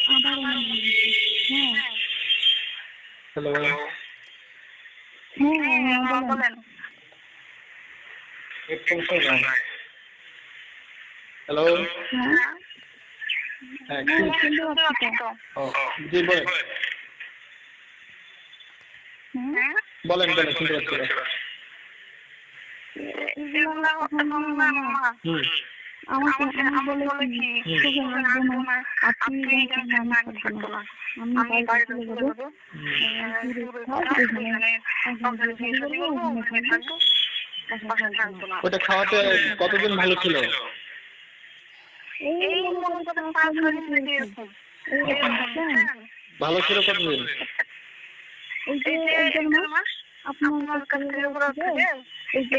আবার অনেক বেশি। হ্যাঁ। হ্যালো। হ্যাঁ, বলেন। হ্যালো। হ্যাঁ, হ্যাঁ, শুনতে পাচ্ছি তো। জি বলেন। হ্যাঁ, বলেন শুনতে পাচ্ছি। এগুলা এখন না মামা আমি বলেছি তোকে রাখবো না, আর তুই এখানে মানিয়ে থাকবো না। আমি বাড়িতে চলে যাবো, দূরে থাক, এখানে সংসারে বিয়ে শাদী করবো, ওখানে থাকবো, বাসায় থাকবো না। ওটা খাওয়াতে কতদিন ভালো ছিল? এই মনে করে 5-6 দিন থেকে এরকম বুঝছেন? ভালো ছিল কতদিন? এই যে 1-1.5 মাস আপনার কাছ থেকে ঘোরার থেকে এই যে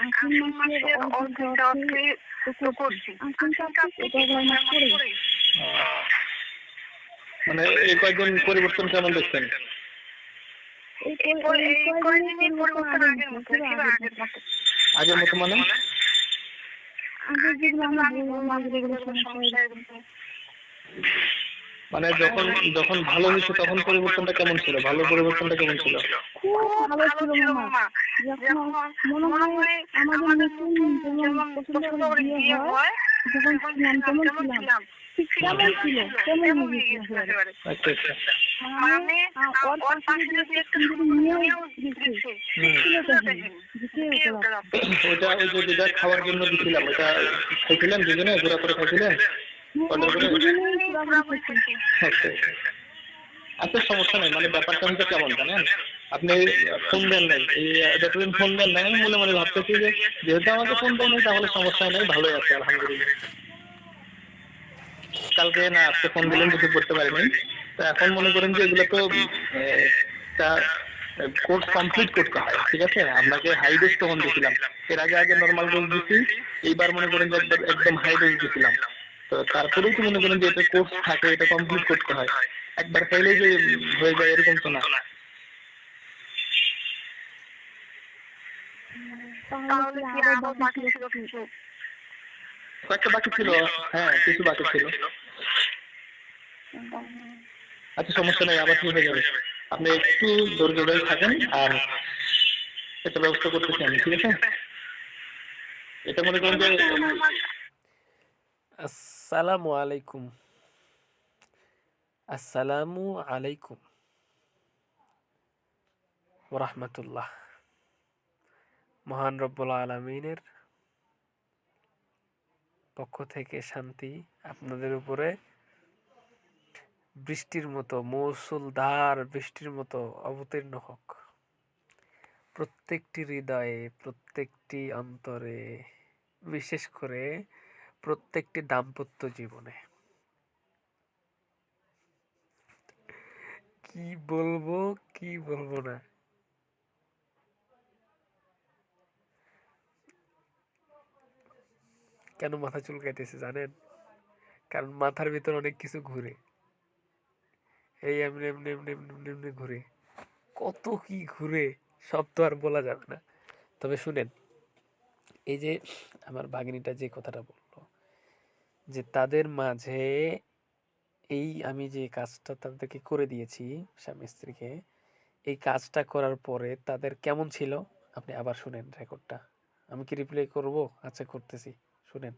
আশ্বিন মাসের অর্ধেক অর্থে তো করছি, আশ্বিন কার্তিক এটা 1 মাস পরে। মানে এই কয়েকদিন পরিবর্তন কেমন দেখছেন? এই কয়েকদিনই পরিবর্তন আগের মতো, একেবারে আগের মতো। আগের মতো মানে? আগে যেগুলো আমি বললাম যেগুলো সমস্যা মানে যখন ভালো হয়েছে তখন পরিবর্তনটা কেমন ছিল? ভালো পরিবর্তনটা কেমন ছিল? খুব ভালো ছিল মামা। যখন মনে হয় আমাদের নতুন যেমন পছন্দ করে বিয়ে হয়, যখন ছিলাম কেমন ছিলাম, ঠিক কেমন ছিল তেমন হয়ে গেছিল একেবারে। আচ্ছা। মানে ওর পাশে যদি একটা সুন্দর মেয়েও দিচ্ছে, ছিল দেখেন যে ওটা ওই যে যেটা খাওয়ার জন্য দিছিলাম ওটা খাইছিলেন দুজনে ঘোরা করে খাইছিলেন? অর্ডার করে? আচ্ছা সমস্যা নেই, মানে ব্যাপারটা হচ্ছে কেমন জানেন, আপনি ফোন দেন নাই, যতদিন ফোন দেন নাই আমি মনে মনে ভাবতেছি যে যেহেতু আমাকে ফোন দেন নাই তাহলে সমস্যা নেই, ভালোই আছে আলহামদুলিল্লাহ। কালকে না আজকে ফোন দিলেন রিসিভ করতে পারিনি, তো এখন মনে করেন যে এগুলো তো কোর্স কমপ্লিট করতে হয়, ঠিক আছে? আপনাকে হাই ডোজ তখন দিয়েছিলাম, এর আগে নর্মাল ডোজ দিচ্ছি, এইবার মনে করেন যে একদম হাই ডোজ দিয়েছিলাম। তো তারপরেও তো মনে করেন যে এটা কোর্স থাকে, এটা কমপ্লিট করতে হয়, একবার খাইলেই যে হয়ে যায় এরকম তো না। তাহলে কি আরো বাকি ছিল কিছু? কয়েকটা বাকি ছিল, হ্যাঁ কিছু বাকি ছিল। আচ্ছা সমস্যা নেই, আবার ঠিক হয়ে যাবে, আপনি একটু ধৈর্য ধরে থাকেন, আর একটা ব্যবস্থা করতেছি আমি, ঠিক আছে? এটা মনে করেন যে আসসালামু আলাইকুম। আসসালামু আলাইকুম ওয়া রাহমাতুল্লাহ। মহান রব্বুল আলামিনের পক্ষ থেকে শান্তি আপনাদের উপরে বৃষ্টির মতো, মৌসুলধার বৃষ্টির মতো অবতীর্ণ হোক, প্রত্যেকটি হৃদয়ে, প্রত্যেকটি অন্তরে, বিশেষ করে প্রত্যেকটি দাম্পত্য জীবনে। কি বলবো না, কেন মাথা চুলকাইতেছে জানেন? কারণ মাথার ভিতর অনেক কিছু ঘুরে, এই এমনি এমনি এমনি এমনি এমনি এমনি ঘুরে, কত কি ঘুরে, সব তো আর বলা যাবে না। তবে শুনেন, এই যে আমার ভাগ্নিটা যে কথাটা বললো, যে তাদের মাঝে এই আমি যে কাজটা তাদেরকে করে দিয়েছি, স্বামী স্ত্রীকে, এই কাজটা করার পরে তাদের কেমন ছিল আপনি আবার শুনেন রেকর্ডটা। আমি কি রিপ্লে করব? আচ্ছা করতেছি, শুনেন।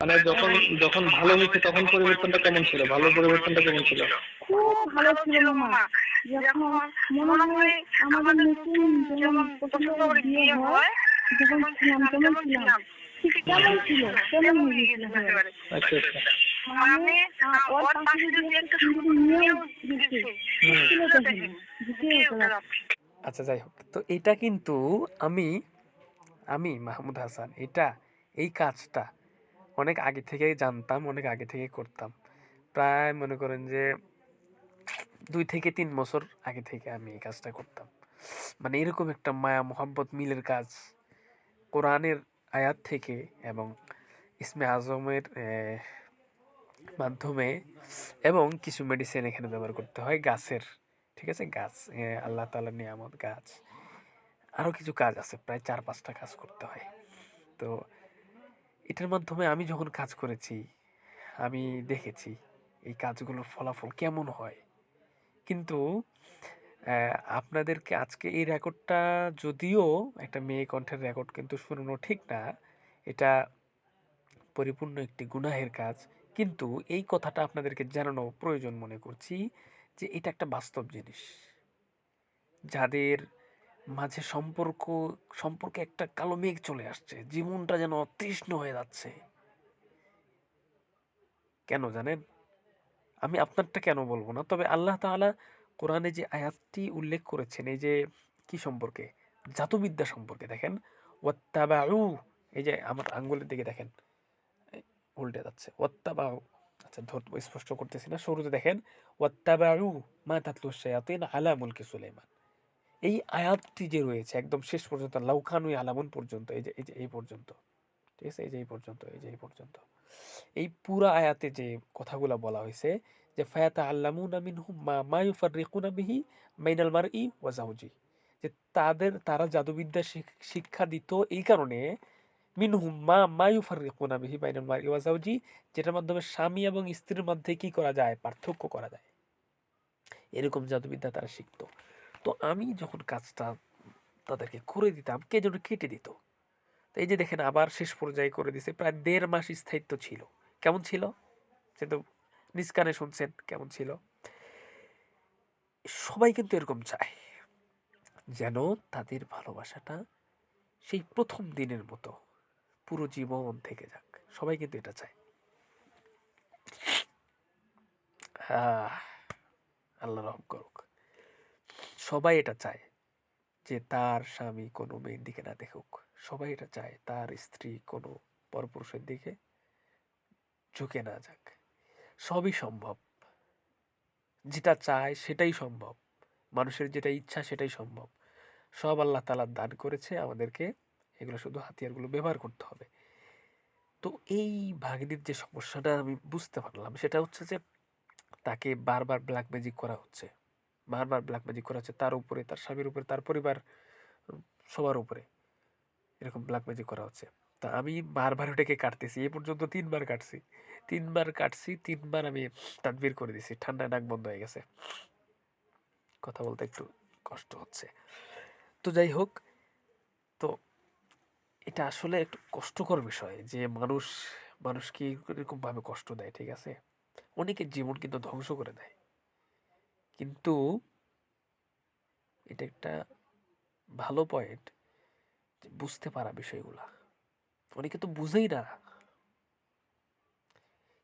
মানে যখন ভালো হয়েছে তখন পরিবর্তনটা কেমন ছিল? ভালো পরিবর্তনটা কেমন ছিল? খুব ভালো ছিল মামা। যখন মনে হয় আমাদের নতুন যেমন পছন্দ করে বিয়ে হয়, যখন ছিলাম কেমন ছিলাম, ঠিক কেমন ছিল তেমন হয়ে গেছিল একেবারে। আচ্ছা। মানে ওর পাশে যদি একটা সুন্দর মেয়েও দিচ্ছে, ছিল দেখেন যে ওটা। আচ্ছা যাই হোক, তো এটা কিন্তু আমি আমি মাহমুদ হাসান এই কাজটা অনেক আগে থেকেই জানতাম, অনেক আগে থেকেই করতাম। প্রায় মনে করেন যে 2 থেকে 3 বছর আগে থেকে আমি এই কাজটা করতাম। মানে এরকম একটা মায়া মোহাব্বত মিলের কাজ কোরআনের আয়াত থেকে এবং ইসমে আজমের মাধ্যমে, এবং কিছু মেডিসিন এখানে ব্যবহার করতে হয় গাছের, ঠিক আছে? গাছ, আল্লাহ তাআলার নিয়ামত গাছ, আরো কিছু কাজ আছে, প্রায় 4-5টা কাজ করতে হয়। তো এটার মাধ্যমে আমি যখন কাজ করেছি, আমি দেখেছি এই কাজগুলোর ফলাফল কেমন হয়। কিন্তু আপনাদেরকে আজকে এই রেকর্ডটা, যদিও একটা মেয়ে কণ্ঠের রেকর্ড, কিন্তু শোনানো ঠিক না, এটা পরিপূর্ণ একটি গুনাহের কাজ। কিন্তু এই কথাটা আপনাদেরকে জানানো প্রয়োজন মনে করছি যে এটা একটা বাস্তব জিনিস। যাদের মাঝে সম্পর্কে একটা কালো মেঘ চলে আসছে, জীবনটা যেন অতৃষ্ণ হয়ে যাচ্ছে, কেন জানেন? আমি আপনারটা কেন বলবো না, তবে আল্লাহ তাআলা কোরআনে যে আয়াতটি উল্লেখ করেছেন, এই যে কি সম্পর্কে, জাদুবিদ্যা সম্পর্কে, দেখেন ওয়াত্তাবাউ, এই যে আমার আঙ্গুলের দিকে দেখেন, এই উল্টে যাচ্ছে, ওয়াত্তাবাউ, আচ্ছা ধরতে স্পষ্ট করতেছি না, শুরুতে দেখেন ওয়াত্তাবাউ মা তাতলু শায়াতিন আলা মুলকি সুলাইমান। এই আয়াতটি যে রয়েছে একদম শেষ পর্যন্ত, লাউকানু আলামুন পর্যন্ত, এই পর্যন্ত, ঠিক আছে, এই পর্যন্ত, এই পুরা আয়াতে যে কথাগুলো বলা হয়েছে, যে ফায়াতা আল্লামুনা মিনহুম মা ইউফাররিকুনা বিহি বাইনাল মারই ওয়া যাওজি, যে তারা জাদুবিদ্যা শিক্ষা দিত এই কারণে, মিনহুম মা ইউফাররিকুনা বিহি বাইনাল মারই ওয়া যাওজি, যেটার মাধ্যমে স্বামী এবং স্ত্রীর মধ্যে কি করা যায়, পার্থক্য করা যায়, এরকম জাদুবিদ্যা তারা শিখতো। তো আমি যখন কাজটা তাদেরকে করে দিতাম, কে যেন কেটে দিত। তো এই যে দেখেন আবার শেষ পর্যায়ে করে দিছে, প্রায় 1.5 মাস স্থায়িত্ব ছিল। কেমন ছিল সে তো নিজ কানে শুনছেন কেমন ছিল। সবাই কিন্তু এরকম চায় যেন তাদের ভালোবাসাটা সেই প্রথম দিনের মতো পুরো জীবন থেকে যাক, সবাই কিন্তু এটা চায়। আল্লাহ রহম করুক। সবাই এটা চায় যে তার স্বামী কোনো মেয়ের দিকে না দেখুক, সবাই এটা চায় তার স্ত্রী কোনো পরপুরুষের দিকে ঝুঁকে না যাক। সবই সম্ভব, যেটা চায় সেটাই সম্ভব, মানুষের যেটা ইচ্ছা সেটাই সম্ভব। সব আল্লাহ তাআলা দান করেছে আমাদেরকে, এগুলো শুধু হাতিয়ারগুলো ব্যবহার করতে হবে। তো এই ভাগ্নির যে সমস্যাটা আমি বুঝতে পারলাম, সেটা হচ্ছে যে তাকে বারবার ব্ল্যাক ম্যাজিক করা হচ্ছে, তার উপরে, তার স্বামীর উপরে, তার পরিবার, সবার উপরে এরকম ব্ল্যাক ম্যাজিক করা হচ্ছে। তা আমি বারবার ওটাকে কাটতেছি, এ পর্যন্ত 3 বার কাটছি, 3 বার আমি তাদবির করে দিছি, ঠান্ডায় নাক বন্ধ হয়ে গেছে, কথা বলতে একটু কষ্ট হচ্ছে। তো যাই হোক, তো এটা আসলে একটু কষ্টকর বিষয় যে মানুষকে এরকম ভাবে কষ্ট দেয়, ঠিক আছে, অনেকের জীবন কিন্তু ধ্বংস করে দেয়। কিন্তু এটা একটা ভালো পয়েন্ট যে বুঝতে পারা বিষয়গুলা, অনেকে তো বুঝেই না,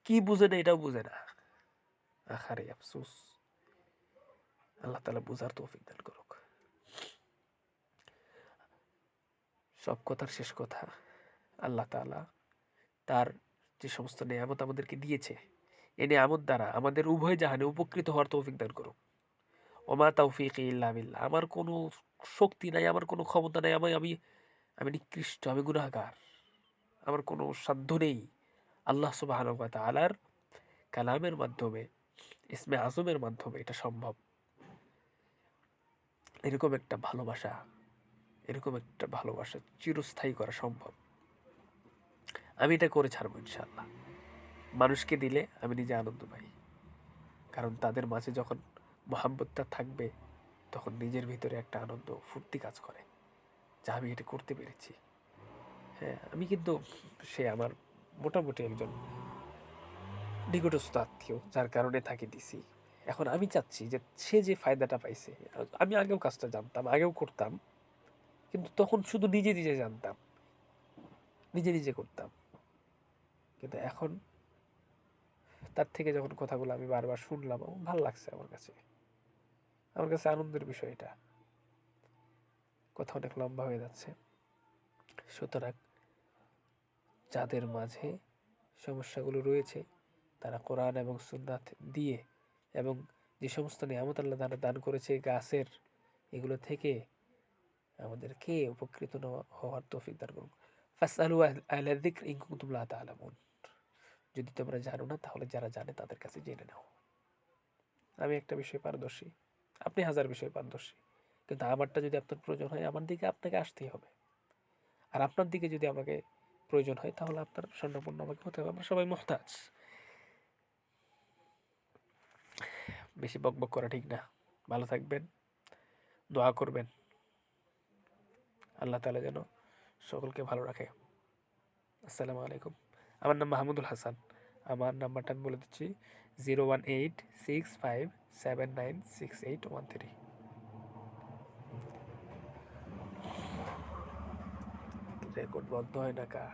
কি বুঝে না এটাও বুঝে না, আহারে আফসোস। আল্লাহ তাআলা বুঝার তৌফিক দান করুক। সব কথার শেষ কথা, আল্লাহ তাআলা তার যে সমস্ত নেয়ামত আমাদেরকে দিয়েছে, এই নেয়ামত দ্বারা আমাদের উভয় জাহানে উপকৃত হওয়ার তৌফিক দান করুক। ওমা তাওফিকি ইল্লা বিল্লাহ, আমার কোনো শক্তি নাই, আমার কোনো ক্ষমতা নাই, আমি আমি নিকৃষ্ট, আমি গুনাহগার, আমার কোনো সাধ্য নেই। আল্লাহ সুবহানাহু ওয়া তাআলার কালামের মাধ্যমে, ইসমে আজমের মাধ্যমে এটা সম্ভব। এরকম একটা ভালোবাসা, চিরস্থায়ী করা সম্ভব। আমি এটা করে ছাড়বো ইনশাআল্লাহ। মানুষকে দিলে আমি নিজে আনন্দ পাই, কারণ তাদের মাঝে যখন মহাব্বতটা থাকবে, তখন নিজের ভিতরে একটা আনন্দ ফুর্তি কাজ করে, যা আমি এটা করতে পেরেছি। হ্যাঁ, আমি কিন্তু, সে আমার মোটামুটি একজন নিকটস্থ আত্মীয়, যার কারণে তাকে দিছি। এখন আমি চাচ্ছি যে সে যে ফায়দাটা পাইছে, আমি আগেও কাজটা জানতাম, আগেও করতাম, কিন্তু তখন শুধু নিজে নিজে জানতাম, নিজে নিজে করতাম। কিন্তু এখন তার থেকে যখন কথাগুলো আমি বারবার শুনলাম, আমার ভালো লাগছে, আমার কাছে আনন্দের বিষয় এটা। কথা অনেক লম্বা হয়ে যাচ্ছে, সুতরাং যাদের মাঝে সমস্যাগুলো রয়েছে, তারা কোরআন এবং সুন্নাত দিয়ে, এবং যে সমস্ত নিয়ামত আল্লাহ তাআলা দান করেছে গাছের, এগুলো থেকে আমাদেরকে উপকৃত হওয়ার তৌফিক দান করুন। ফাসআলু আহলা যিকরি ইন কুনতুম লা তা'লামুন, যদি তোমরা জানো না তাহলে যারা জানে তাদের কাছে জেনে নাও। আমি একটা বিষয়ে পারদর্শী, আপনি হাজার বিষয়ে পারদর্শী, কিন্তু আমারটা যদি আপনার প্রয়োজন হয়, আমার দিকে আপনাকে আসতেই হবে। আর আপনার দিকে যদি আমাকে প্রয়োজন হয়, তাহলে আপনার স্বর্ণপন্ন আমাকে হতে হবে। আমরা সবাই মুহতাজ। বেশি বকবক করা ঠিক না। ভালো থাকবেন, দোয়া করবেন আল্লাহ তাআলা যেন সকলকে ভালো রাখে। আসসালামু আলাইকুম। আমার নাম মাহমুদুল হাসান। আমার নাম্বারটা আমি বলে দিচ্ছি 01865796813। রেকর্ড বন্ধ হয় না কা?